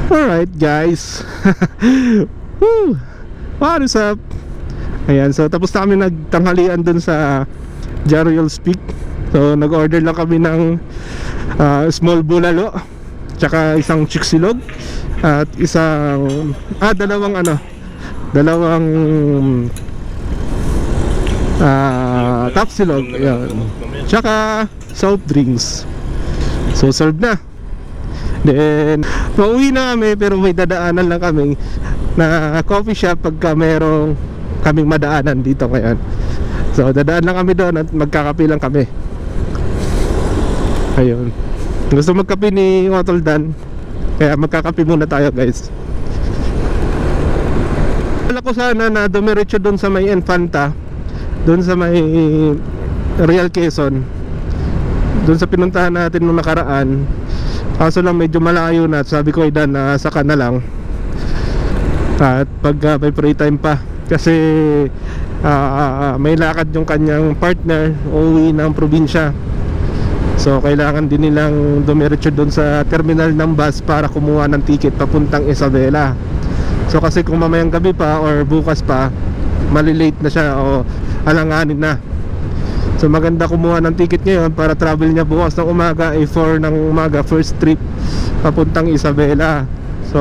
Alright guys. Woo! What is up? Ayan, so tapos na kami nagtanghalian dun sa Jariol's Peak. So nag-order lang kami ng small bulalo, tsaka isang chiksilog, at isang dalawang tapsilog, ayan, tsaka soft drinks. So serve na. Then pauwi na kami, pero may dadaanan lang kami na coffee shop pagka merong kaming madaanan dito ngayon. So dadaan lang kami doon at magkakape lang kami. Ayun, gusto magkape ni Otol Dan, kaya magkakape muna tayo guys. Wala ko sana na dumiretso doon sa may Infanta, doon sa may Real Quezon, doon sa pinuntahan natin nung nakaraan. Kaso lang medyo malayo na, sabi ko Dan na saka na lang. At pag may free time pa, kasi may lakad yung kanyang partner, uuwi ng probinsya. So kailangan din nilang dumiretso doon sa terminal ng bus para kumuha ng ticket papuntang Isabela. So kasi kung mamayang gabi pa or bukas pa, malilate na siya o alanganin na. So maganda kumuha ng ticket ngayon para travel niya bukas ng umaga, 4 ng umaga, first trip papuntang Isabela. So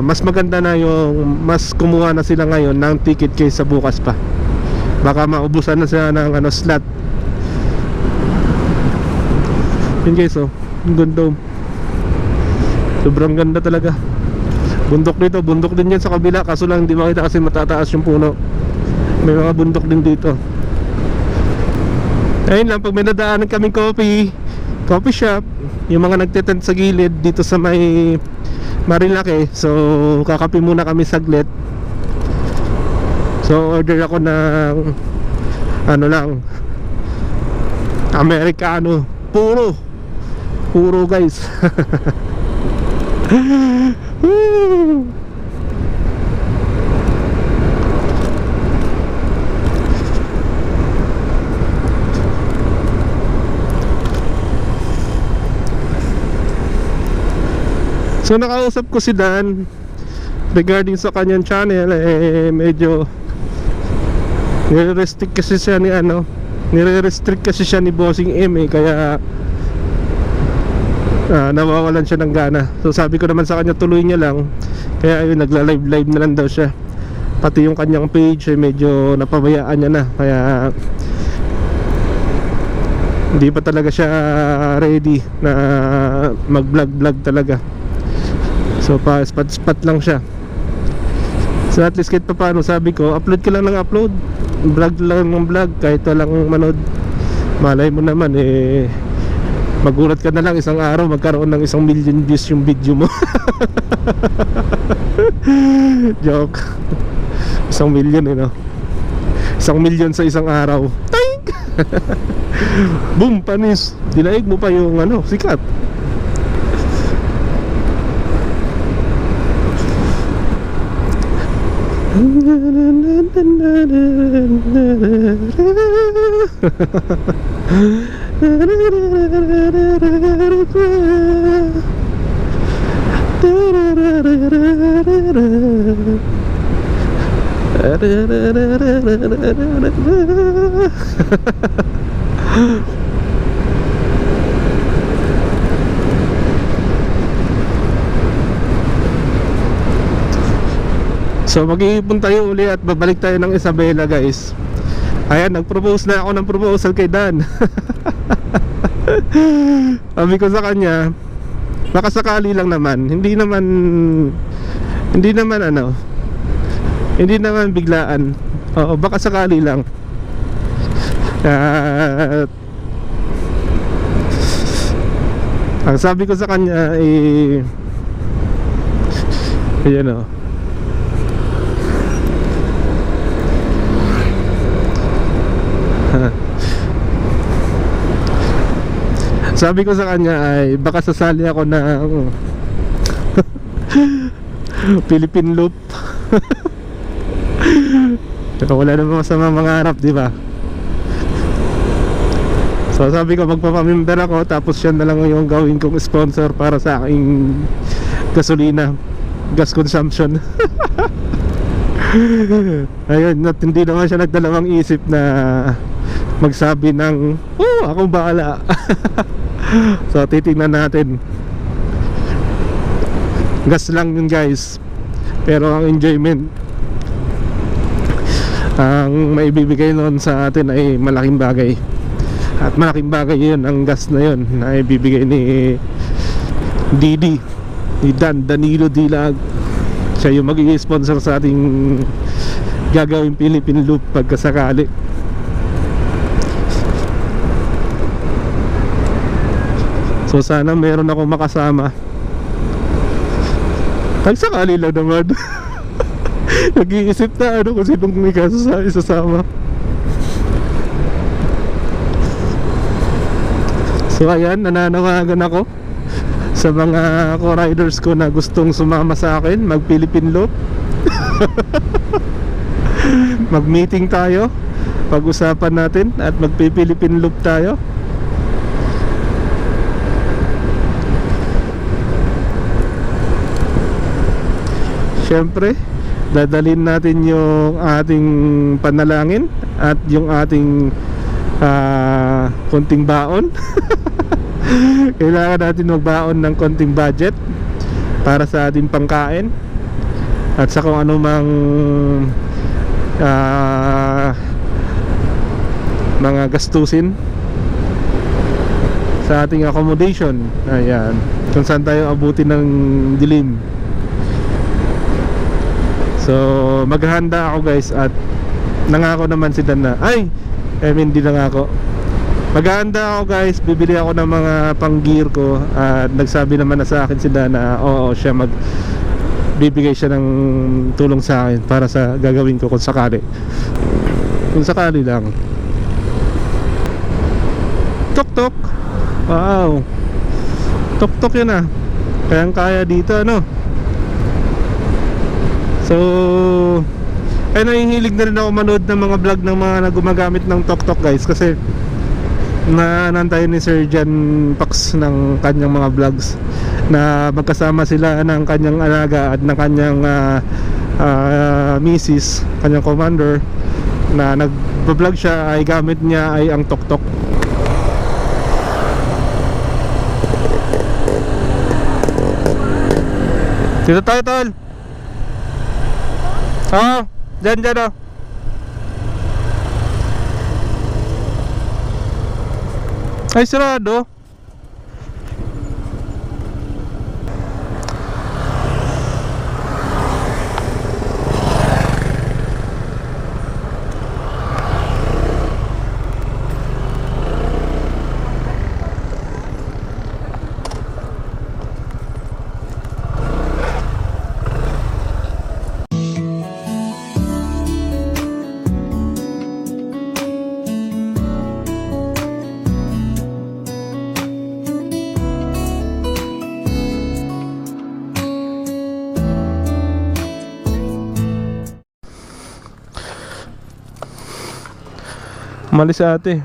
mas maganda na yung mas kumuha na sila ngayon ng ticket kaysa bukas pa. Baka maubusan na sila ng slot. Yun guys, ang ganda. Sobrang ganda talaga. Bundok dito, bundok din yan sa kabila, kaso lang hindi makita kasi matataas yung puno. May mga bundok din dito. Ayun lang, pag may nadaanan kaming coffee shop, yung mga nagtitent sa gilid dito sa may Marilake, so kakape muna kami saglit. So order ako ng Americano, puro guys. So nakausap ko si Dan regarding sa kanyang channel, medyo nire-restrict kasi siya ni Bossing M, kaya nawawalan siya ng gana. So sabi ko naman sa kanya tuloy niya lang, kaya ayun, nagla-live na lang daw siya. Pati yung kanyang page medyo napabayaan niya na, kaya hindi pa talaga siya ready na mag-vlog talaga. So pa spot lang siya. So at least kahit pa paano, sabi ko upload ka lang ng upload, vlog lang ng vlog, kahit walang manood. Malay mo naman magulat ka na lang isang araw magkaroon ng 1 million views yung video mo. Joke. 1 million 1 million sa isang araw. Boom, panis. Dinaig mo pa yung sikat. So mag-iipon tayo uli at babalik tayo ng Isabela guys. Ayan, nag-propose na ako ng proposal kay Dan. Sabi ko sa kanya, baka sakali lang naman, hindi naman biglaan. Oo, baka sakali lang. Ang sabi ko sa kanya ayan sabi ko sa kanya ay baka sasali ako ng Philippine Loop. Pero wala namang masama mangarap, di ba? So So sabi ko magpapamember ako, tapos siya na lang yung gawin kong sponsor para sa aking gasolina, gas consumption. Ayun, hindi naman siya nagdalawang isip na magsabi ng akong bahala. So titingnan natin. Gas lang yun guys, pero ang enjoyment, ang maibibigay noon sa atin ay malaking bagay. At malaking bagay yun, ang gas na yun na ibibigay ni Didi, ni Danilo Dilag. Siya yung mag-i-sponsor sa ating gagawing Philippine Loop pagkasakali. So sana meron ako makasama. Pagsakali lang naman. Nag-iisip na kung sinong may isasama. So ayan, nananawagan ako sa mga co-riders ko na gustong sumama sa akin, mag Philippine Loop. Mag-meeting tayo, pag-usapan natin at mag-Philippine Loop tayo. Siyempre, dadalhin natin yung ating panalangin at yung ating konting baon. Kailangan natin magbaon ng konting budget para sa ating pangkain at sa kung ano mang mga gastusin sa ating accommodation. Ayan, kung saan tayo abutin ng dilim. So maghahanda ako guys, at nangako naman si Dan na hindi nangako, maghahanda ako guys, bibili ako ng mga pang gear ko. At nagsabi naman na sa akin si Dan na siya bibigay siya ng tulong sa akin para sa gagawin ko kung sakali lang. Tok tok, wow, tok tok yun kayang kaya dito So nahihilig na rin ako manood ng mga vlog ng mga gumagamit ng tok-tok guys, kasi nanantayo ni Sir Jan Pax ng kanyang mga vlogs na magkasama sila ng kanyang alaga at ng kanyang misis, kanyang commander, na nag-vlog siya, ay gamit niya ay ang tok-tok. Dito tayo tol. Dyan ay sarado. Malis ate.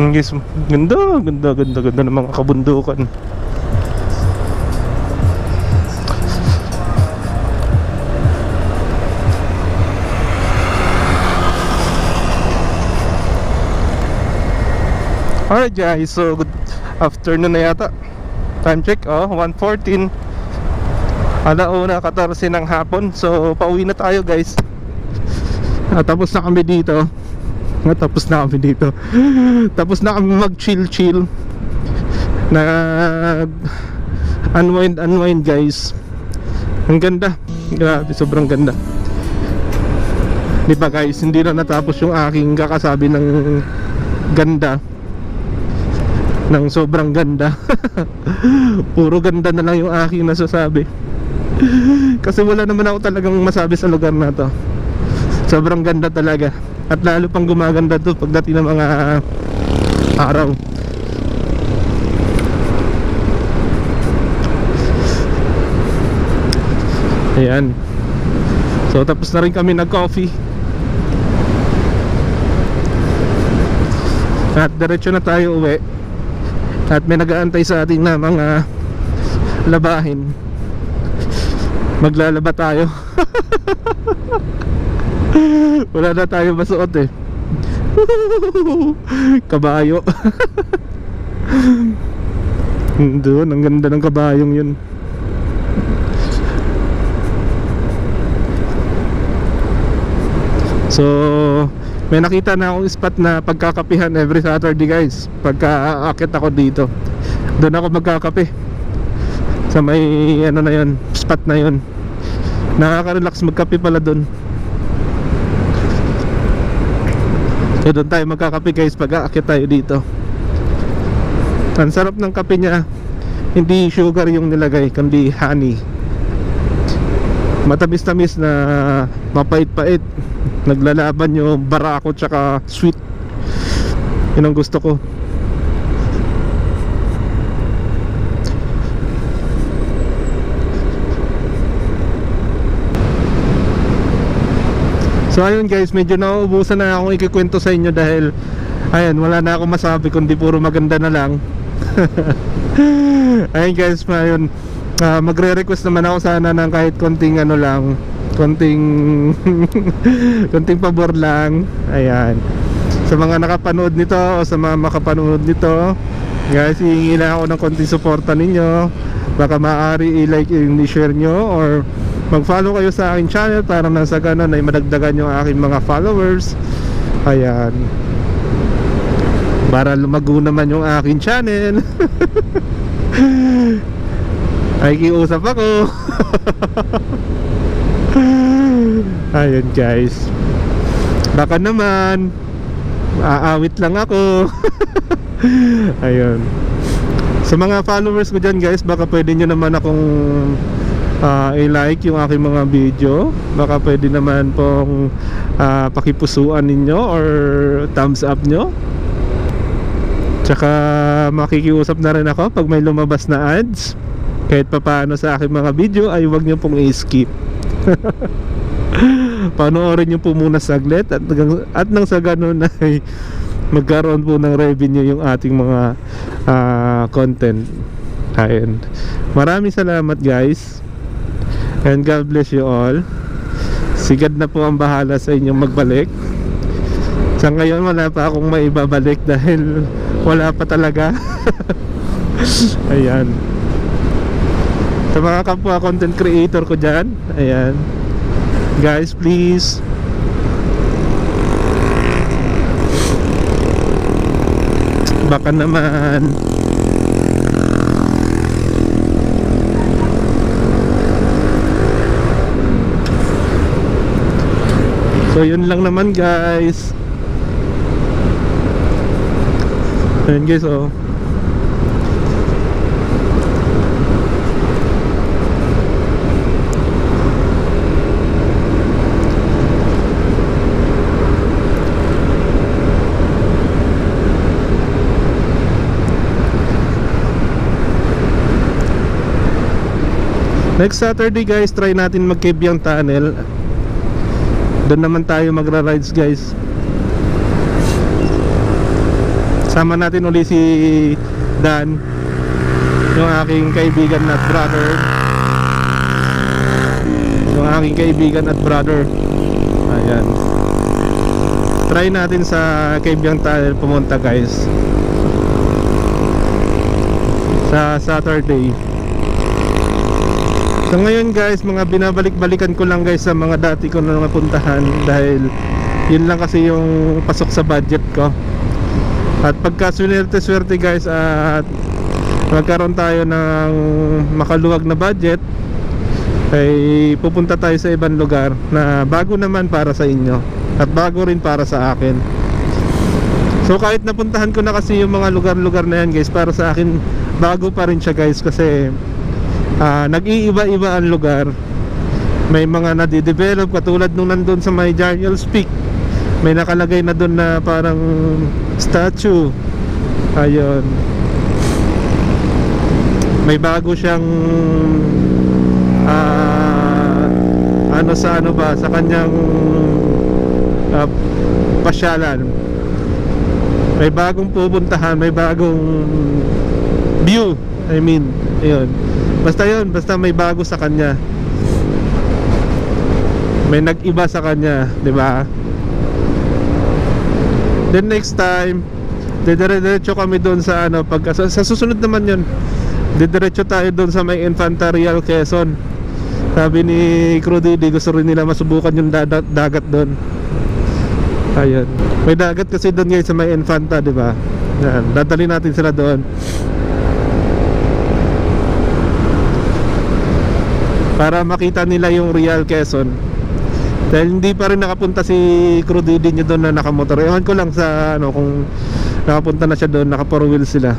Guys, ganda ng mga kabundukan. Alright guys, so good afternoon na yata. Time check, 1:14. 1:14 ng hapon. So pauwi na tayo guys. Tapos na kami dito. Tapos na kami mag-chill. Unwind guys. Ang ganda. Grabe, sobrang ganda. Di ba guys, hindi na natapos yung aking kakasabi ng ganda. ng sobrang ganda. Puro ganda na lang yung aking nasasabi. Kasi wala naman ako talagang masabi sa lugar na to. Sobrang ganda talaga. At lalo pang gumaganda to pagdating ng mga araw. Ayan. So tapos na rin kami nag-coffee. At diretso na tayo uwi. At may nag-aantay sa atin na mga labahin. Maglalaba tayo. Wala na tayo masuot eh. Kabayo. Doon, ang ganda ng kabayong yun. So may nakita na akong spot na pagkakapihan every Saturday guys. Pagka aakit ako dito, doon ako magkakape. Sa may ano na yun, spot na yun. Nakaka-relax magkape pala doon. So doon tayo magkakape guys pag aakit tayo dito. Ang sarap ng kape niya. Hindi sugar yung nilagay, kundi honey. Matamis-tamis na mapait-pait. Naglalaban yung barako tsaka sweet. Yun ang gusto ko. So ayun guys, medyo nauubusan na akong ikikwento sa inyo dahil ayan, wala na akong masabi kundi puro maganda na lang. Ayun guys, ayun, magre-request naman ako sana ng kahit konting ano lang, konting konting pabor lang. Ayan, sa mga nakapanood nito o sa mga makapanood nito guys, hihingi na ako ng konting suporta ninyo. Baka maaari i-like, i-share nyo or mag-follow kayo sa aking channel para nasa ganun ay madagdagan yung aking mga followers. Ayan, para lumago naman yung aking channel. Ay kiusap ako. Ayun guys, baka naman aawit lang ako. Ayun, sa mga followers ko dyan guys, baka pwede nyo naman akong i-like yung aking mga video. Baka pwede naman pong pakipusuan ninyo or thumbs up nyo. Tsaka makikiusap na rin ako pag may lumabas na ads. Kahit papaano sa aking mga video ay huwag nyo pong i-skip. Panoorin nyo po muna saglit at nang sa ganun ay magkaroon po ng revenue yung ating mga content. Ayun, maraming salamat guys, and God bless you all. Sigad na po ang bahala sa inyong magbalik. Sa ngayon wala pa akong maibabalik dahil wala pa talaga. Ayan, sa mga kapwa content creator ko dyan, ayan guys, please baka naman so yun lang naman guys. Ayun guys, oh. Next Saturday guys, try natin mag-Kebyang Tunnel. Doon naman tayo magra-rides guys. Sama natin uli si Dan, yung aking kaibigan at brother. Yung aking kaibigan at brother. Ayan, try natin sa Kebyang Tunnel pumunta guys sa Saturday. So ngayon guys, mga binabalik-balikan ko lang guys sa mga dati ko na napuntahan dahil yun lang kasi yung pasok sa budget ko. At pagka swerte guys at magkaroon tayo ng makaluwag na budget, ay pupunta tayo sa ibang lugar na bago naman para sa inyo at bago rin para sa akin. So kahit napuntahan ko na kasi yung mga lugar-lugar na yan guys, para sa akin bago pa rin siya guys, kasi nag-iiba-iba ang lugar. May mga nadidevelop katulad nung nandun sa may Jarnel's Peak, may nakalagay na doon na parang statue. Ayun, may bago siyang ano sa ano ba, sa kanyang pasyalan. May bagong pupuntahan, may bagong view, I mean, ayun. Basta yun, basta may bago sa kanya, may nag-iba sa kanya, di ba? Then next time, didiretso kami doon sa ano, sa susunod naman yun, didiretso tayo doon sa may Infanta Real Quezon. Sabi ni Crudidi, gusto rin nila masubukan yung dagat doon. Ayun, may dagat kasi doon ngayon sa may Infanta, di ba? Yan, dadali natin sila doon para makita nila yung Real Quezon. Dahil hindi pa rin nakapunta si Crudidi niya doon na nakamotor. Ewan ko lang sa ano, kung nakapunta na siya doon, naka 4 wheels sila.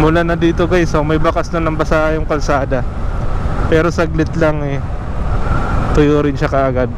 Umulan na dito guys, so may bakas na ng basa yung kalsada. Pero saglit lang eh, tuyo rin siya kaagad.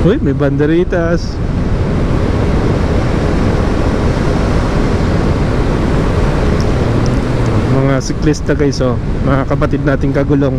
Uy, may banderitas. Mga siklista guys, oh, mga kapatid nating kagulong.